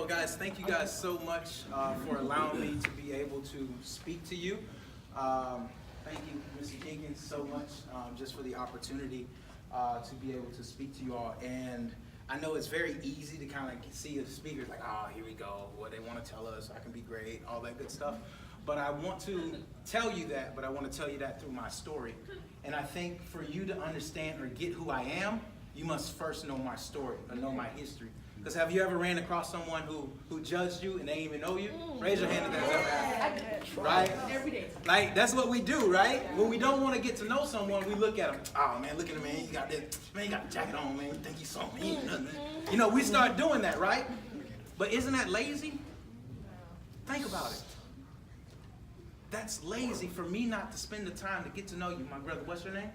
Well, guys, thank you guys so much for allowing me to be able to speak to you. Thank you, Mr. Jenkins, so much just for the opportunity to be able to speak to you all. And I know it's very easy to kind of see the speakers like, oh, here we go, what they want to tell us, I can be great, all that good stuff. But I want to tell you that, but I want to tell you that through my story. And I think for you to understand or get who I am, you must first know my story or know my history. Because have you ever ran across someone who judged you and they didn't even know you? Raise your hand if that's ever happened. Right? Every day. Like, that's what we do, right? When we don't want to get to know someone, we look at them. Oh, man, look at him, man. He got this. Man, he got the jacket on, man. You think he's something? He ain't nothing. You know, we start doing that, right? But isn't that lazy? Think about it. That's lazy for me not to spend the time to get to know you. My brother, what's your name?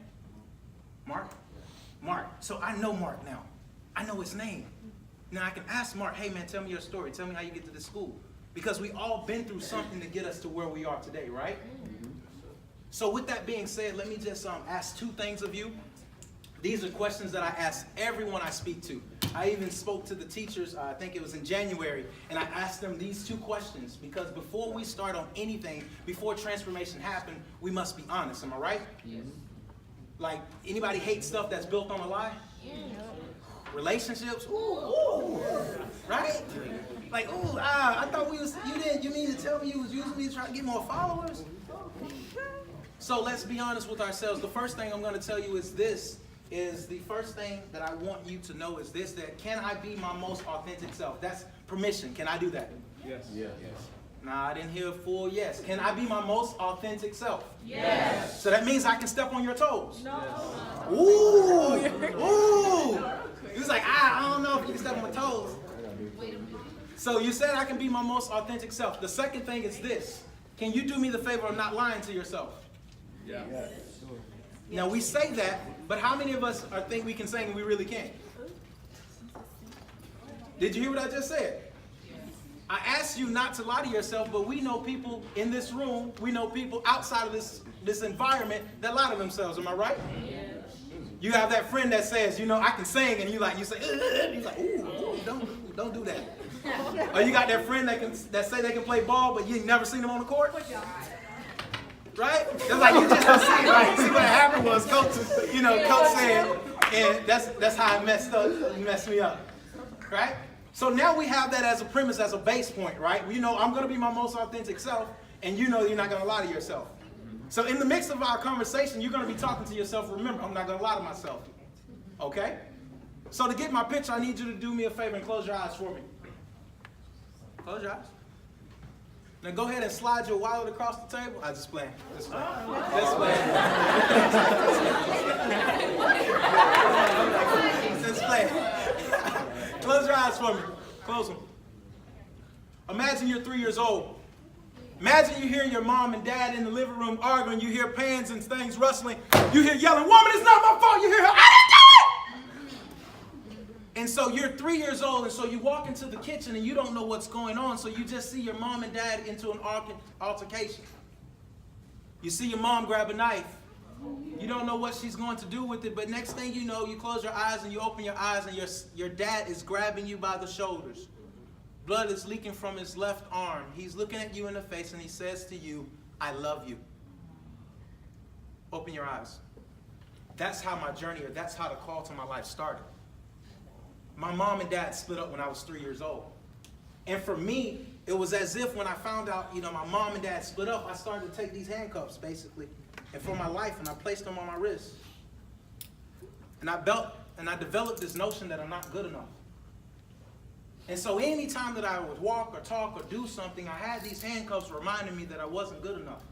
Mark? Mark. So I know Mark now. I know his name. Now I can ask Mark, hey man, tell me your story. Tell me how you get to this school. Because we all been through something to get us to where we are today, right? So with that being said, let me just ask two things of you. These are questions that I ask everyone I speak to. I even spoke to the teachers, I think it was in January, and I asked them these two questions because before we start on anything, before transformation happens, we must be honest. Am I right? Yes. Like, anybody hate stuff that's built on a lie? Yeah. Relationships? Ooh. Right? Like, I thought you mean to tell me you was using me to try to get more followers? So let's be honest with ourselves. The first thing I'm going to tell you is this. The first thing that I want you to know is this, that can I be my most authentic self? That's permission. Can I do that? Yes. Yes. Nah, I didn't hear a full yes. Can I be my most authentic self? Yes. So that means I can step on your toes? No. Ooh. He was like, I don't know if you can step on my toes. So you said I can be my most authentic self. The second thing is this. Can you do me the favor of not lying to yourself? Yeah. Yes. Now we say that, but how many of us think we can sing and we really can't? Did you hear what I just said? I asked you not to lie to yourself, but we know people in this room, we know people outside of this environment that lie to themselves. Am I right? Yes. You have that friend that says, you know, I can sing, and you say, he's like, ooh, don't do that. Or you got that friend that say they can play ball, but you ain't never seen them on the court. Right? It's like you just don't see it, right? See what happened was coach said, and that's how it messed me up. Right? So now we have that as a premise, as a base point, right? You know, I'm going to be my most authentic self, and you know you're not going to lie to yourself. So in the mix of our conversation, you're going to be talking to yourself. Remember, I'm not going to lie to myself. Okay? So to get my picture, I need you to do me a favor and close your eyes for me. Close your eyes. Now go ahead and slide your wallet across the table. I just playing. Just playing. Just playing. Close your eyes for me. Close them. Imagine you're 3 years old. Imagine you hear your mom and dad in the living room arguing. You hear pans and things rustling. You hear yelling, woman, it's not my fault. You hear her, I didn't do it! And so you're 3 years old, and so you walk into the kitchen and you don't know what's going on. So you just see your mom and dad into an altercation. You see your mom grab a knife. You don't know what she's going to do with it, but next thing you know, you close your eyes and you open your eyes and your dad is grabbing you by the shoulders. Blood is leaking from his left arm. He's looking at you in the face and he says to you, I love you. Open your eyes. That's how my journey, or that's how the call to my life started. My mom and dad split up when I was 3 years old. And for me, it was as if when I found out, my mom and dad split up, I started to take these handcuffs, basically, and for my life, and I placed them on my wrist. And I developed this notion that I'm not good enough. And so anytime that I would walk or talk or do something, I had these handcuffs reminding me that I wasn't good enough.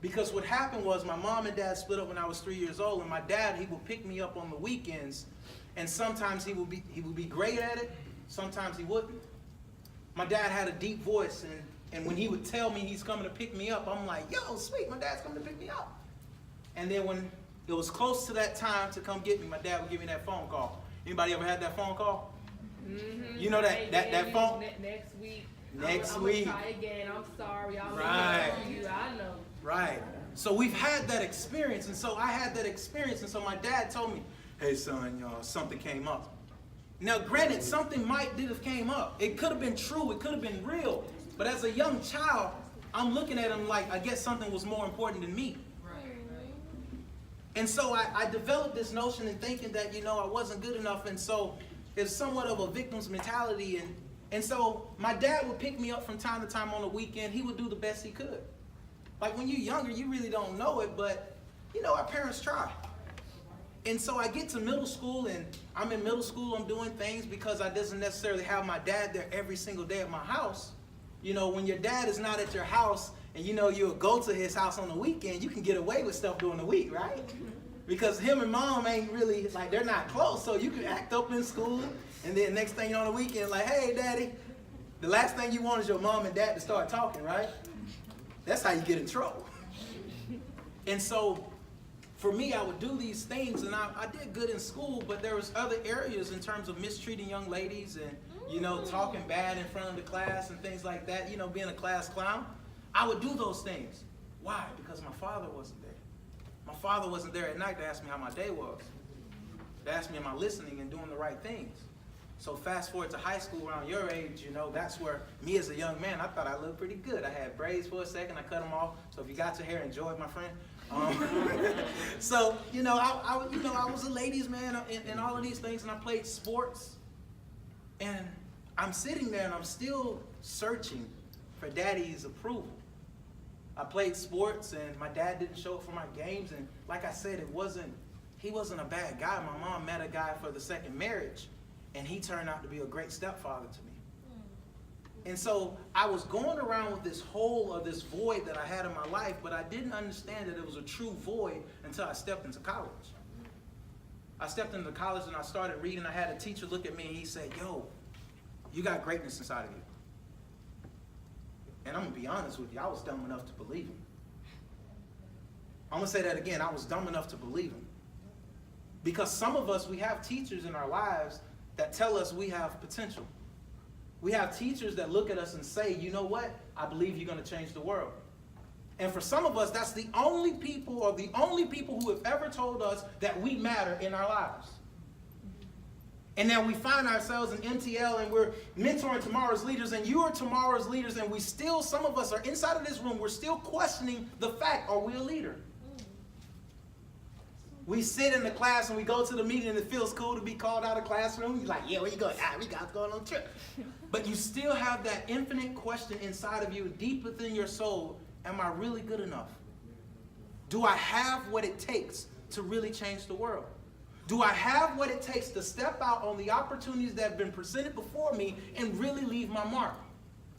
Because what happened was my mom and dad split up when I was 3 years old, and my dad, he would pick me up on the weekends, and sometimes he would be great at it, sometimes he wouldn't. My dad had a deep voice, and when he would tell me he's coming to pick me up, I'm like, yo, sweet, my dad's coming to pick me up. And then when it was close to that time to come get me, my dad would give me that phone call. Anybody ever had that phone call? Mm-hmm. You know that phone? Next week. Next week. I'm gonna try again. I'm sorry. Right. I know. Right. So we've had that experience, and so I had that experience, and so my dad told me, hey son, something came up. Now, granted, something did have came up. It could have been true. It could have been real. But as a young child, I'm looking at him like, I guess something was more important than me. And so I developed this notion in thinking that, I wasn't good enough. And so it's somewhat of a victim's mentality. And so my dad would pick me up from time to time on the weekend. He would do the best he could. Like when you're younger, you really don't know it, but, our parents try. And so I get to middle school, and I'm in middle school. I'm doing things because I doesn't necessarily have my dad there every single day at my house. When your dad is not at your house and you'll go to his house on the weekend, you can get away with stuff during the week, right? Because him and mom ain't really, they're not close. So you can act up in school, and then next thing on the weekend, like, hey, daddy, the last thing you want is your mom and dad to start talking, right? That's how you get in trouble. And so for me, I would do these things, and I did good in school, but there was other areas in terms of mistreating young ladies and, talking bad in front of the class and things like that, being a class clown. I would do those things. Why? Because my father wasn't there. My father wasn't there at night to ask me how my day was. To ask me, am I listening and doing the right things? So fast forward to high school around your age, that's where me as a young man, I thought I looked pretty good. I had braids for a second. I cut them off. So if you got your hair, enjoy it, my friend. So, I was a ladies' man and all of these things, and I played sports. And I'm sitting there, and I'm still searching for daddy's approval. I played sports, and my dad didn't show up for my games. And like I said, he wasn't a bad guy. My mom met a guy for the second marriage, and he turned out to be a great stepfather to me. And so I was going around with this hole or this void that I had in my life, but I didn't understand that it was a true void until I stepped into college. I stepped into college and I started reading. I had a teacher look at me and he said, yo, you got greatness inside of you. And I'm going to be honest with you, I was dumb enough to believe him. I'm going to say that again. I was dumb enough to believe him. Because some of us, we have teachers in our lives that tell us we have potential. We have teachers that look at us and say, you know what? I believe you're going to change the world. And for some of us, that's the only people who have ever told us that we matter in our lives. And then we find ourselves in MTL and we're mentoring tomorrow's leaders, and you are tomorrow's leaders, and some of us are inside of this room, we're still questioning the fact, are we a leader? We sit in the class and we go to the meeting and it feels cool to be called out of the classroom. You're like, yeah, where you going? We got going on a trip. But you still have that infinite question inside of you, deep within your soul. Am I really good enough? Do I have what it takes to really change the world? Do I have what it takes to step out on the opportunities that have been presented before me and really leave my mark?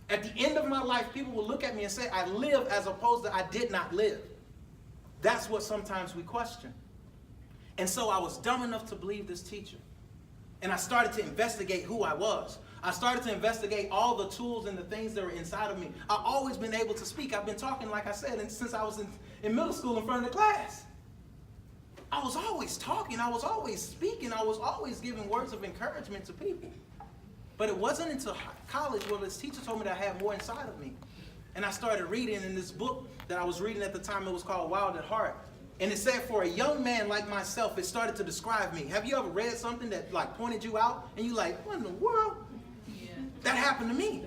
At the end of my life, people will look at me and say, I live, as opposed to I did not live. That's what sometimes we question. And so I was dumb enough to believe this teacher. And I started to investigate who I was. I started to investigate all the tools and the things that were inside of me. I've always been able to speak. I've been talking, like I said, since I was in middle school in front of the class. I was always talking. I was always speaking. I was always giving words of encouragement to people. But it wasn't until college where this teacher told me that I had more inside of me. And I started reading in this book that I was reading at the time. It was called Wild at Heart. And it said, for a young man like myself, it started to describe me. Have you ever read something that pointed you out and you like, what in the world? Yeah. That happened to me.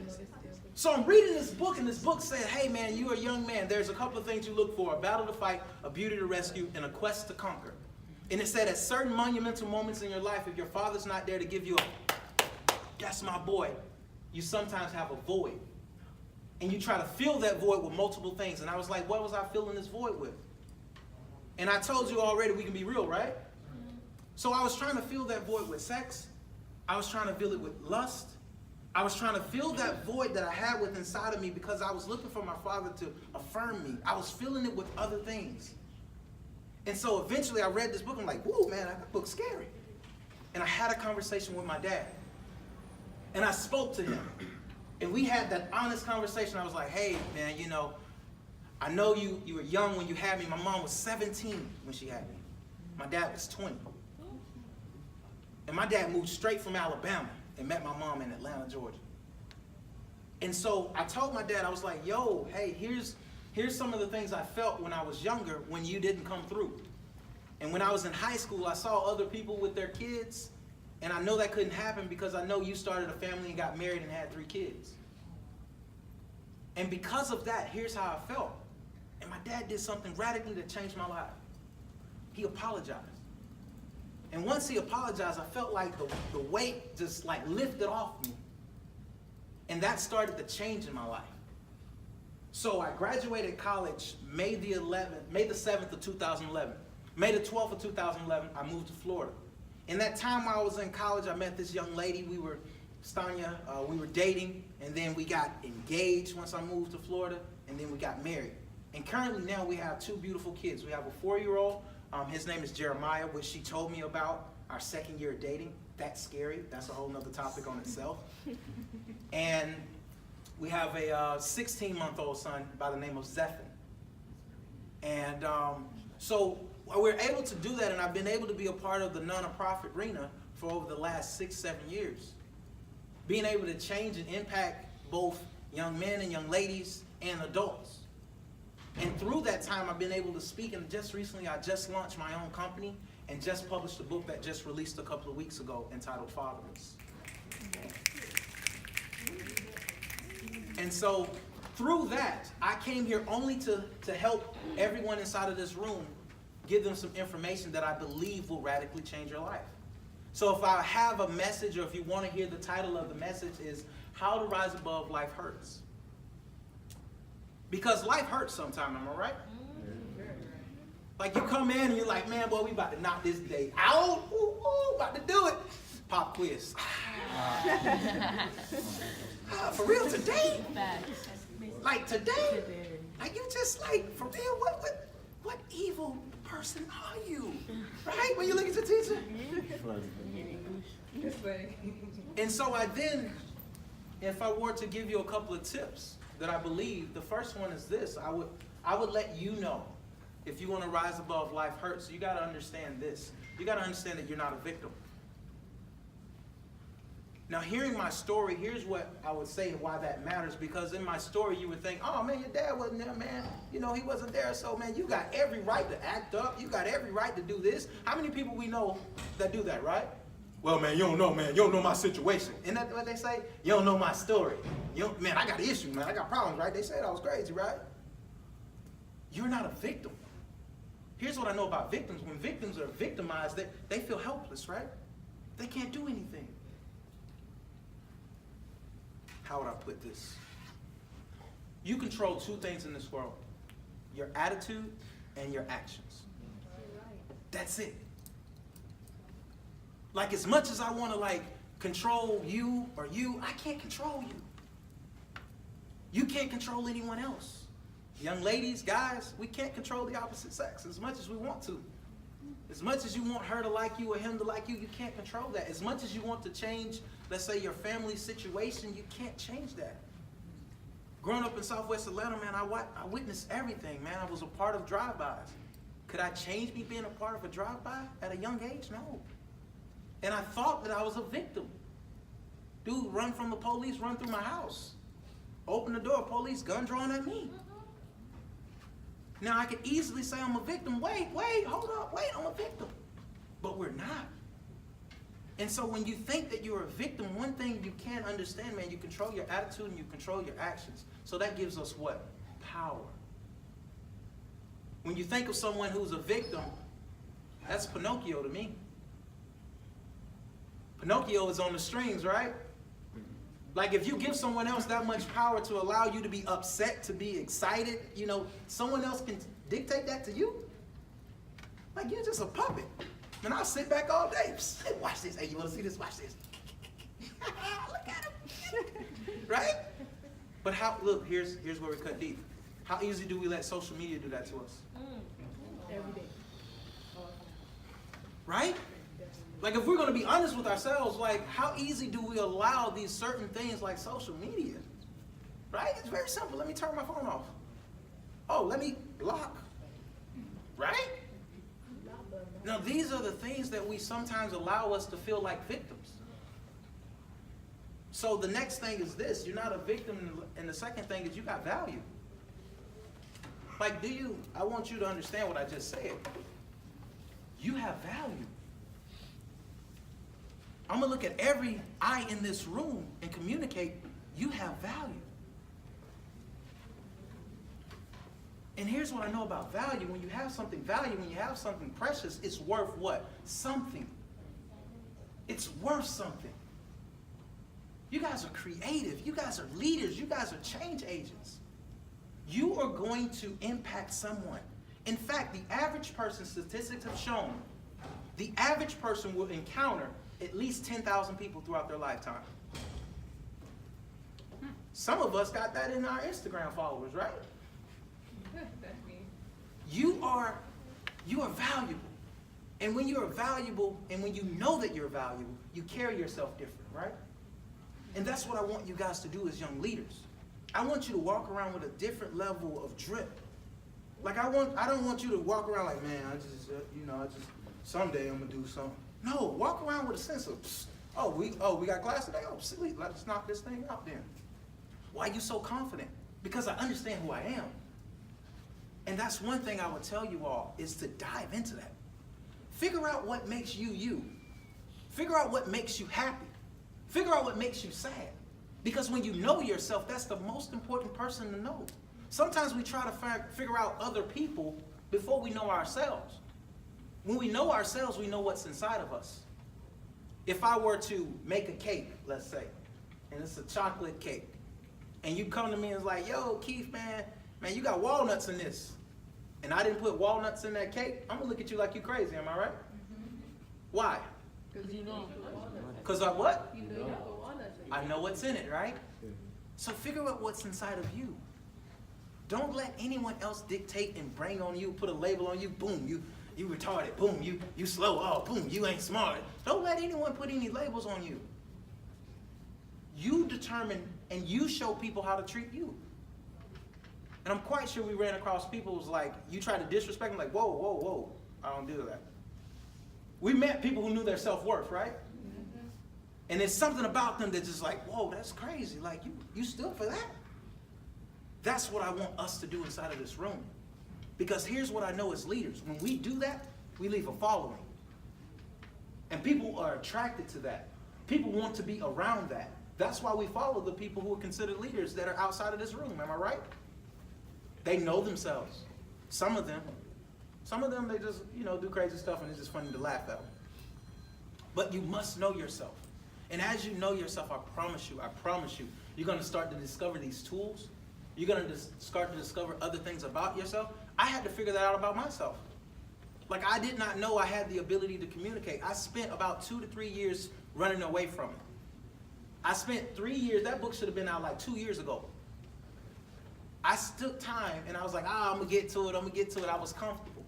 So I'm reading this book, and this book said, hey man, you're a young man. There's a couple of things you look for: a battle to fight, a beauty to rescue, and a quest to conquer. And it said at certain monumental moments in your life, if your father's not there to give you that's my boy, you sometimes have a void. And you try to fill that void with multiple things. And I was like, what was I filling this void with? And I told you already, we can be real, right? So I was trying to fill that void with sex. I was trying to fill it with lust. I was trying to fill that void that I had with inside of me because I was looking for my father to affirm me. I was filling it with other things. And so eventually I read this book. I'm like, whoa, man, that book's scary. And I had a conversation with my dad. And I spoke to him. And we had that honest conversation. I was like, hey, man, I know you were young when you had me. My mom was 17 when she had me. My dad was 20. And my dad moved straight from Alabama and met my mom in Atlanta, Georgia. And so I told my dad, I was like, yo, hey, here's some of the things I felt when I was younger when you didn't come through. And when I was in high school, I saw other people with their kids, And I know that couldn't happen because I know you started a family and got married and had 3 kids. And because of that, here's how I felt. And my dad did something radically that changed my life. He apologized. And once he apologized, I felt like the weight just like lifted off me. And that started the change in my life. So I graduated college May the 7th of 2011. May the 12th of 2011, I moved to Florida. In that time while I was in college, I met this young lady. We were dating, and then we got engaged once I moved to Florida, and then we got married. And currently now we have 2 beautiful kids. We have a 4-year-old. His name is Jeremiah, which she told me about our 2nd year of dating. That's scary. That's a whole nother topic on itself. And we have a 16-month-old son by the name of Zephan. And so we're able to do that, and I've been able to be a part of the nonprofit arena for over the last 6-7 years. Being able to change and impact both young men and young ladies and adults. And through that time, I've been able to speak, and just recently I just launched my own company and just published a book that just released a couple of weeks ago entitled Fatherless. And so through that, I came here only to help everyone inside of this room, give them some information that I believe will radically change your life. So if I have a message, or if you want to hear the title of the message is How to Rise Above Life Hurts. Because life hurts sometimes, am I right? Like you come in and you're like, man, boy, we about to knock this day out. Ooh, ooh, about to do it. Pop quiz. For real, today? Like today? Like you just like, for real, what evil person are you? Right? When you look at your teacher? And so if I were to give you a couple of tips that I believe, the first one is this. I would let you know, if you want to rise above life hurts, you got to understand this. You got to understand that you're not a victim. Now, hearing my story, here's what I would say why that matters. Because in my story, you would think, oh, man, your dad wasn't there, man. You know, he wasn't there. So, man, you got every right to act up. You got every right to do this. How many people we know that do that, right? Well, man, you don't know, man. You don't know my situation. Isn't that what they say? You don't know my story. Man, I got an issue, man. I got problems, right? They said I was crazy, right? You're not a victim. Here's what I know about victims. When victims are victimized, they feel helpless, right? They can't do anything. How would I put this? You control 2 things in this world. Your attitude and your actions. That's it. Like as much as I want to like control you, I can't control you. You can't control anyone else. Young ladies, guys, we can't control the opposite sex as much as we want to. As much as you want her to like you or him to like you, you can't control that. As much as you want to change, let's say, your family situation, you can't change that. Growing up in Southwest Atlanta, man, I witnessed everything, man. I was a part of drive-bys. Could I change me being a part of a drive-by at a young age? No. And I thought that I was a victim. Dude, run from the police, run through my house. Open the door, police, gun drawn at me. Now, I could easily say I'm a victim. Wait, hold up, I'm a victim. But we're not. And so when you think that you're a victim, one thing you can't understand, man, you control your attitude and you control your actions. So that gives us what? Power. When you think of someone who's a victim, that's Pinocchio to me. Pinocchio is on the strings, right? Like if you give someone else that much power to allow you to be upset, to be excited, you know, someone else can dictate that to you. Like you're just a puppet. And I'll sit back all day. Hey, watch this. Hey, you want to see this? Watch this. Look at him. Right? But look, here's where we cut deep. How easy do we let social media do that to us? Every day. Right? Like if we're going to be honest with ourselves, like how easy do we allow these certain things like social media? Right? It's very simple. Let me turn my phone off. Oh, let me block. Right? Now these are the things that we sometimes allow us to feel like victims. So the next thing is this. You're not a victim. And the second thing is you got value. Like I want you to understand what I just said. You have value. I'm going to look at every eye in this room and communicate, you have value. And here's what I know about value. When you have something value, when you have something precious, it's worth what? Something. It's worth something. You guys are creative. You guys are leaders. You guys are change agents. You are going to impact someone. In fact, the average person, statistics have shown, the average person will encounter at least 10,000 people throughout their lifetime. Some of us got that in our Instagram followers, right? That's me. You are valuable. And when you are valuable and when you know that you're valuable, you carry yourself different, right? And that's what I want you guys to do as young leaders. I want you to walk around with a different level of drip. Like I don't want you to walk around like, man, I just someday I'm gonna do something. No, walk around with a sense of, we got class today. Oh, sweet, let's knock this thing out then. Why are you so confident? Because I understand who I am. And that's one thing I would tell you all is to dive into that. Figure out what makes you you. Figure out what makes you happy. Figure out what makes you sad. Because when you know yourself, that's the most important person to know. Sometimes we try to figure out other people before we know ourselves. When we know ourselves, we know what's inside of us. If I were to make a cake, let's say, and it's a chocolate cake, and you come to me and it's like, yo, Keith, man, you got walnuts in this. And I didn't put walnuts in that cake, I'm gonna look at you like you crazy, am I right? Mm-hmm. Why? Because you know. Because I what? You know you have the walnuts in it. I know what's in it, right? So figure out what's inside of you. Don't let anyone else dictate and bring on you, put a label on you, boom, you retarded, boom, you slow, oh, boom, you ain't smart. Don't let anyone put any labels on you. You determine and you show people how to treat you. And I'm quite sure we ran across people who's like, you try to disrespect them, like, whoa, I don't do that. We met people who knew their self-worth, right? Mm-hmm. And there's something about them that's just like, whoa, that's crazy. Like, you stood for that? That's what I want us to do inside of this room. Because here's what I know as leaders. When we do that, we leave a following. And people are attracted to that. People want to be around that. That's why we follow the people who are considered leaders that are outside of this room. Am I right? They know themselves. Some of them, they just, do crazy stuff and it's just funny to laugh at them. But you must know yourself. And as you know yourself, I promise you, you're going to start to discover these tools. You're going to start to discover other things about yourself. I had to figure that out about myself. Like, I did not know I had the ability to communicate. I spent about 2 to 3 years running away from it. I spent 3 years, that book should have been out like 2 years ago. I took time and I was like, I'm going to get to it. I was comfortable.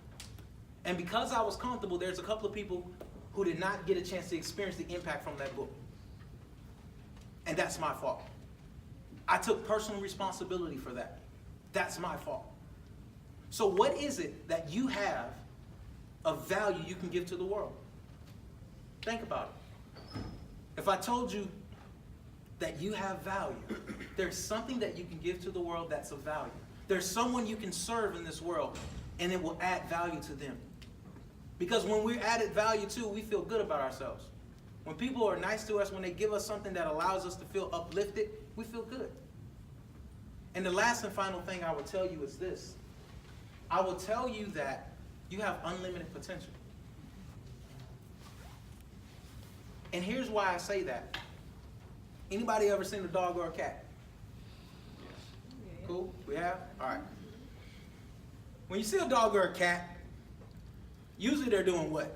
And because I was comfortable, there's a couple of people who did not get a chance to experience the impact from that book. And that's my fault. I took personal responsibility for that. That's my fault. So what is it that you have of value you can give to the world? Think about it. If I told you that you have value, there's something that you can give to the world that's of value. There's someone you can serve in this world, and it will add value to them. Because when we're added value to, we feel good about ourselves. When people are nice to us, when they give us something that allows us to feel uplifted, we feel good. And the last and final thing I will tell you is this. I will tell you that you have unlimited potential. And here's why I say that. Anybody ever seen a dog or a cat? Cool? We have? All right. When you see a dog or a cat, usually they're doing what?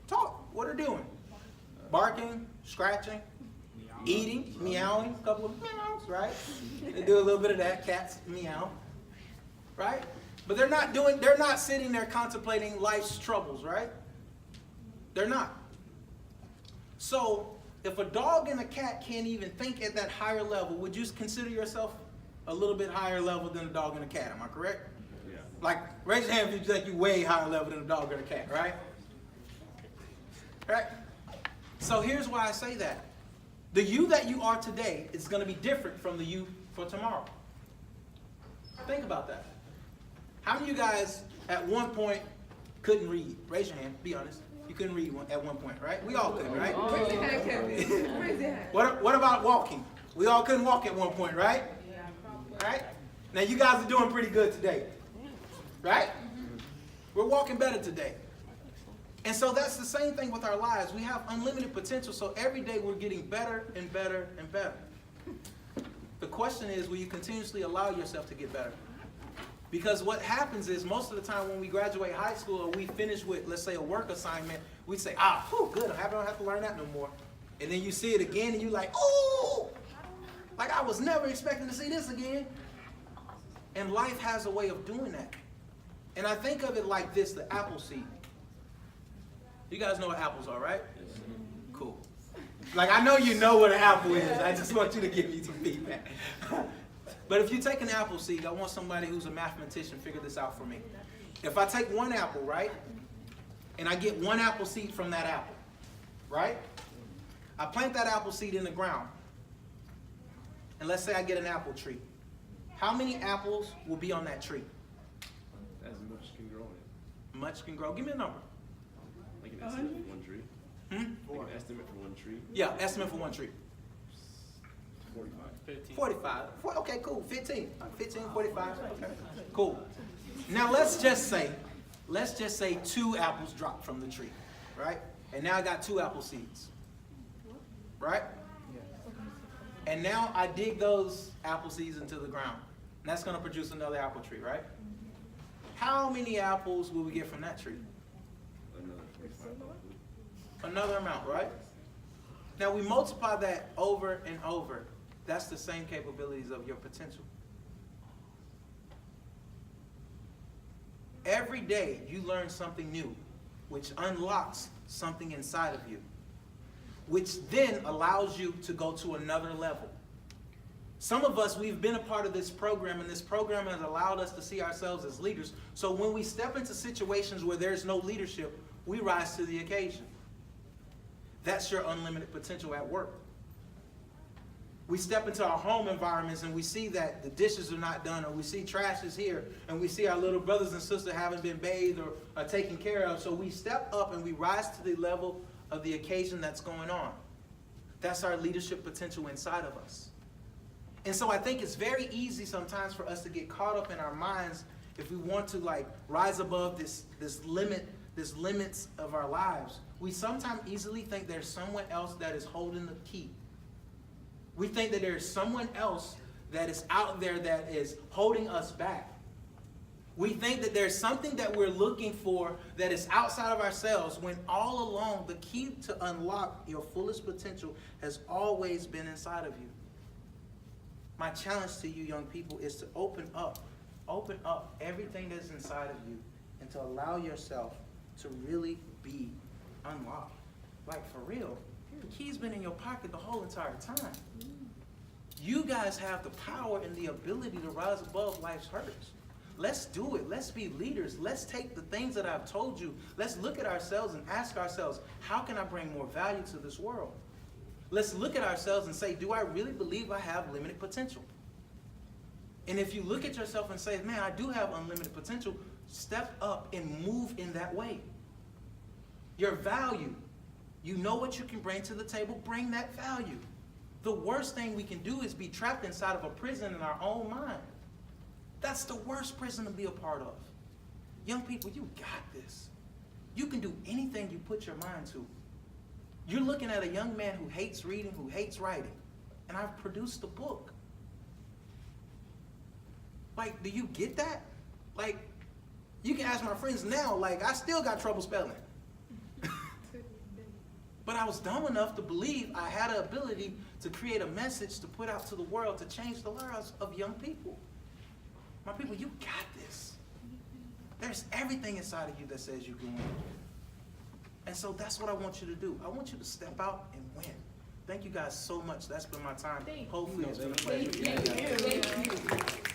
Talk. What are they doing? Barking, scratching, eating, meowing, a couple of meows, right? They do a little bit of that, cats meow, right? But they're not sitting there contemplating life's troubles, right? They're not. So, if a dog and a cat can't even think at that higher level, would you consider yourself a little bit higher level than a dog and a cat? Am I correct? Yeah. Like, raise your hand if you think you're way higher level than a dog and a cat, right? Right? So here's why I say that. The you that you are today is going to be different from the you for tomorrow. Think about that. How many of you guys at one point couldn't read? Raise your hand. Be honest. You couldn't read at one point, right? We all couldn't, right? Raise your hand, Kevin. Raise your hand. What about walking? We all couldn't walk at one point, right? Right? Now you guys are doing pretty good today, right? We're walking better today. And so that's the same thing with our lives. We have unlimited potential, so every day we're getting better and better and better. The question is, will you continuously allow yourself to get better? Because what happens is, most of the time when we graduate high school or we finish with, let's say, a work assignment, we say, good, I don't have to learn that no more. And then you see it again and you're like, oh, like I was never expecting to see this again. And life has a way of doing that. And I think of it like this, the apple seed. You guys know what apples are, right? Cool. Like, I know you know what an apple is. I just want you to give me some feedback. But if you take an apple seed, I want somebody who's a mathematician figure this out for me. If I take one apple, right, and I get one apple seed from that apple, right? I plant that apple seed in the ground. And let's say I get an apple tree. How many apples will be on that tree? As much can grow in. Much can grow. Give me a number. Like an estimate for one tree? Like an estimate for one tree? Yeah, estimate for one tree. 45. 15. 45. Okay, cool. 15. 15, 45. Okay, cool. Now let's just say 2 apples dropped from the tree, right? And now I got 2 apple seeds, right? And now I dig those apple seeds into the ground. And that's going to produce another apple tree, right? How many apples will we get from that tree? Another 45. Another amount, right? Now we multiply that over and over. That's the same capabilities of your potential. Every day you learn something new, which unlocks something inside of you, which then allows you to go to another level. Some of us, we've been a part of this program, and this program has allowed us to see ourselves as leaders. So when we step into situations where there's no leadership, we rise to the occasion. That's your unlimited potential at work. We step into our home environments and we see that the dishes are not done, or we see trash is here, and we see our little brothers and sisters haven't been bathed or are taken care of. So we step up and we rise to the level of the occasion that's going on. That's our leadership potential inside of us. And so I think it's very easy sometimes for us to get caught up in our minds if we want to like rise above this limits of our lives. We sometimes easily think there's someone else that is holding the key. We think that there's someone else that is out there that is holding us back. We think that there's something that we're looking for that is outside of ourselves, when all along the key to unlock your fullest potential has always been inside of you. My challenge to you young people is to open up everything that's inside of you and to allow yourself to really be unlocked. Like, for real. The key's been in your pocket the whole entire time. You guys have the power and the ability to rise above life's hurts. Let's do it. Let's be leaders. Let's take the things that I've told you. Let's look at ourselves and ask ourselves, how can I bring more value to this world? Let's look at ourselves and say, do I really believe I have limited potential? And if you look at yourself and say, man, I do have unlimited potential, step up and move in that way. Your value. You know what you can bring to the table, bring that value. The worst thing we can do is be trapped inside of a prison in our own mind. That's the worst prison to be a part of. Young people, you got this. You can do anything you put your mind to. You're looking at a young man who hates reading, who hates writing, and I've produced a book. Like, do you get that? Like, you can ask my friends now, like, I still got trouble spelling. But I was dumb enough to believe I had an ability to create a message to put out to the world to change the lives of young people. My people, you got this. There's everything inside of you that says you can win. And so that's what I want you to do. I want you to step out and win. Thank you guys so much. That's been my time. Hopefully it's been a pleasure. Thank you.